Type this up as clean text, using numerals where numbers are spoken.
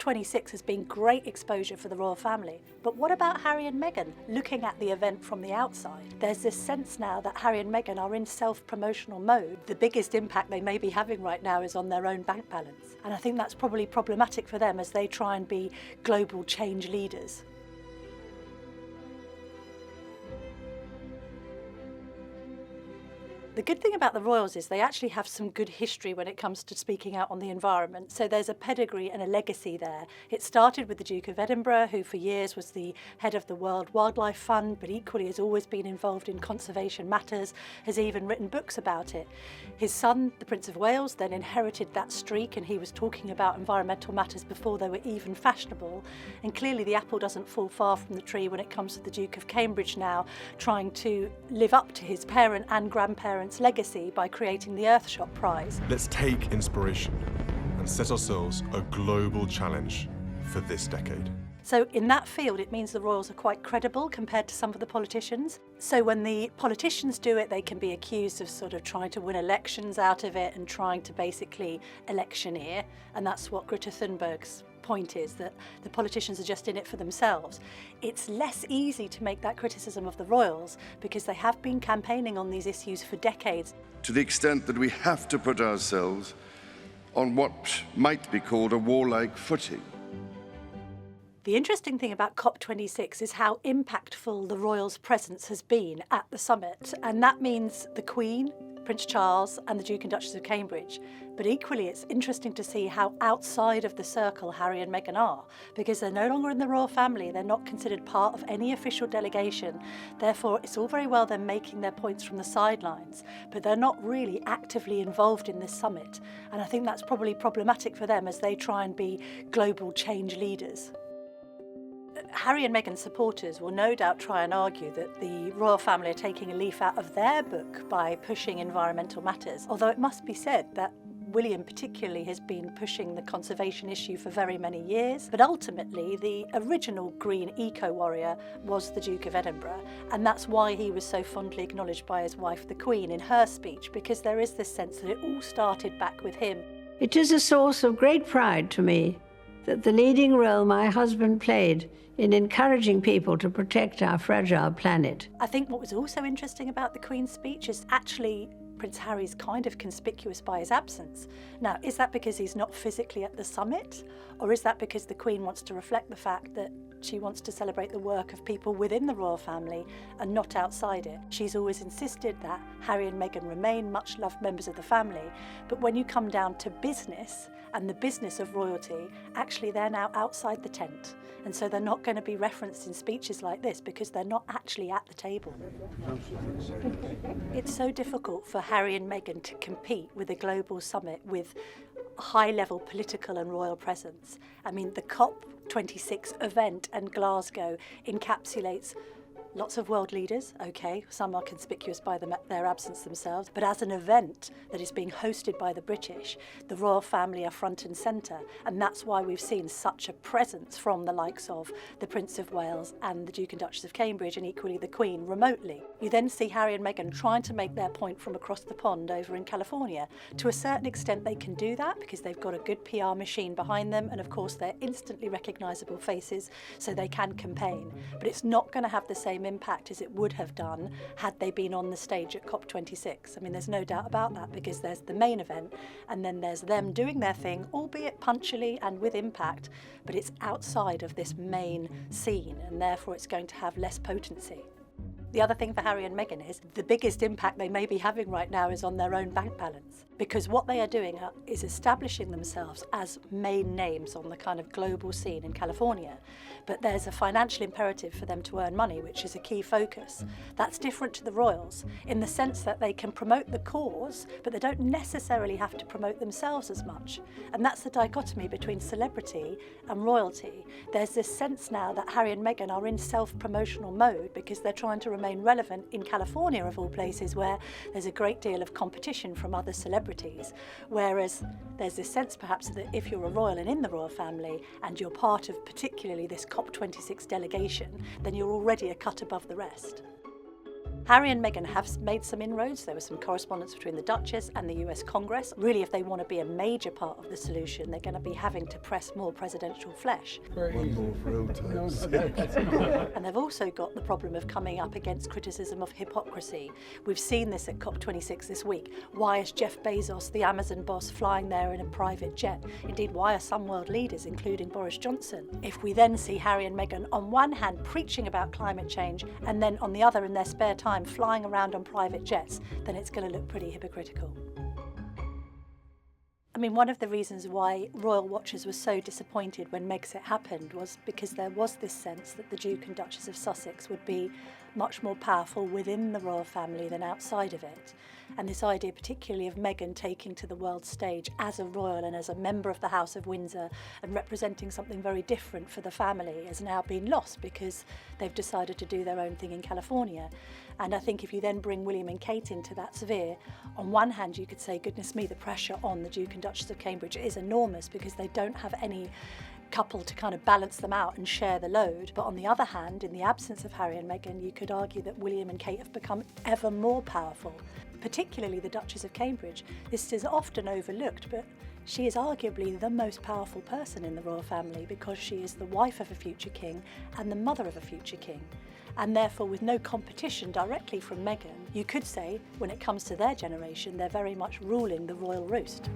COP26 has been great exposure for the royal family. But what about Harry and Meghan? Looking at the event from the outside, there's this sense now that Harry and Meghan are in self-promotional mode. The biggest impact they may be having right now is on their own bank balance. And I think that's probably problematic for them as they try and be global change leaders. The good thing about the royals is they actually have some good history when it comes to speaking out on the environment. So there's a pedigree and a legacy there. It started with the Duke of Edinburgh, who for years was the head of the World Wildlife Fund, but equally has always been involved in conservation matters, has even written books about it. His son, the Prince of Wales, then inherited that streak, and he was talking about environmental matters before they were even fashionable. And clearly the apple doesn't fall far from the tree when it comes to the Duke of Cambridge now, trying to live up to his parent and grandparents' legacy by creating the Earthshot Prize. Let's take inspiration and set ourselves a global challenge for this decade. So in that field, it means the royals are quite credible compared to some of the politicians. So when the politicians do it, they can be accused of sort of trying to win elections out of it and trying to basically electioneer. And that's what Greta Thunberg's point is, that the politicians are just in it for themselves. It's less easy to make that criticism of the royals because they have been campaigning on these issues for decades. To the extent that we have to put ourselves on what might be called a warlike footing. The interesting thing about COP26 is how impactful the royals' presence has been at the summit, and that means the Queen, Prince Charles and the Duke and Duchess of Cambridge. But equally, it's interesting to see how outside of the circle Harry and Meghan are, because they're no longer in the royal family, they're not considered part of any official delegation. Therefore, it's all very well them making their points from the sidelines, but they're not really actively involved in this summit. And I think that's probably problematic for them as they try and be global change leaders. Harry and Meghan supporters will no doubt try and argue that the royal family are taking a leaf out of their book by pushing environmental matters, although it must be said that William particularly has been pushing the conservation issue for very many years, but ultimately the original green eco-warrior was the Duke of Edinburgh, and that's why he was so fondly acknowledged by his wife the Queen in her speech, because there is this sense that it all started back with him. It is a source of great pride to me that the leading role my husband played in encouraging people to protect our fragile planet. I think what was also interesting about the Queen's speech is actually Prince Harry's kind of conspicuous by his absence. Now, is that because he's not physically at the summit? Or is that because the Queen wants to reflect the fact that she wants to celebrate the work of people within the royal family and not outside it? She's always insisted that Harry and Meghan remain much loved members of the family, but when you come down to business and the business of royalty, actually they're now outside the tent. And so they're not going to be referenced in speeches like this because they're not actually at the table. It's so difficult for Harry and Meghan to compete with a global summit with high-level political and royal presence. I mean, the COP26 event in Glasgow encapsulates lots of world leaders, okay, some are conspicuous by their absence themselves, but as an event that is being hosted by the British, the royal family are front and centre, and that's why we've seen such a presence from the likes of the Prince of Wales and the Duke and Duchess of Cambridge, and equally the Queen remotely. You then see Harry and Meghan trying to make their point from across the pond over in California. To a certain extent they can do that because they've got a good PR machine behind them, and of course they're instantly recognisable faces, so they can campaign. But it's not going to have the same impact as it would have done had they been on the stage at COP26. I mean, there's no doubt about that, because there's the main event and then there's them doing their thing, albeit punctually and with impact, but it's outside of this main scene, and therefore it's going to have less potency. The other thing for Harry and Meghan is the biggest impact they may be having right now is on their own bank balance, because what they are doing is establishing themselves as main names on the kind of global scene in California. But there's a financial imperative for them to earn money, which is a key focus. That's different to the royals in the sense that they can promote the cause, but they don't necessarily have to promote themselves as much. And that's the dichotomy between celebrity and royalty. There's this sense now that Harry and Meghan are in self-promotional mode because they're trying to remain relevant in California, of all places, where there's a great deal of competition from other celebrities. Whereas there's this sense perhaps that if you're a royal and in the royal family and you're part of particularly this COP26 delegation, then you're already a cut above the rest. Harry and Meghan have made some inroads. There was some correspondence between the Duchess and the US Congress. Really, if they want to be a major part of the solution, they're going to be having to press more presidential flesh. One more for old times. And they've also got the problem of coming up against criticism of hypocrisy. We've seen this at COP26 this week. Why is Jeff Bezos, the Amazon boss, flying there in a private jet? Indeed, why are some world leaders, including Boris Johnson? If we then see Harry and Meghan on one hand preaching about climate change and then on the other in their spare time flying around on private jets, then it's going to look pretty hypocritical. I mean, one of the reasons why royal watchers were so disappointed when Megxit happened was because there was this sense that the Duke and Duchess of Sussex would be much more powerful within the royal family than outside of it. And this idea particularly of Meghan taking to the world stage as a royal and as a member of the House of Windsor and representing something very different for the family has now been lost because they've decided to do their own thing in California. And I think if you then bring William and Kate into that sphere, on one hand you could say, goodness me, the pressure on the Duke and Duchess of Cambridge is enormous because they don't have any couple to kind of balance them out and share the load. But on the other hand, in the absence of Harry and Meghan, you could argue that William and Kate have become ever more powerful, particularly the Duchess of Cambridge. This is often overlooked, but she is arguably the most powerful person in the royal family because she is the wife of a future king and the mother of a future king. And therefore, with no competition directly from Meghan, you could say, when it comes to their generation, they're very much ruling the royal roost.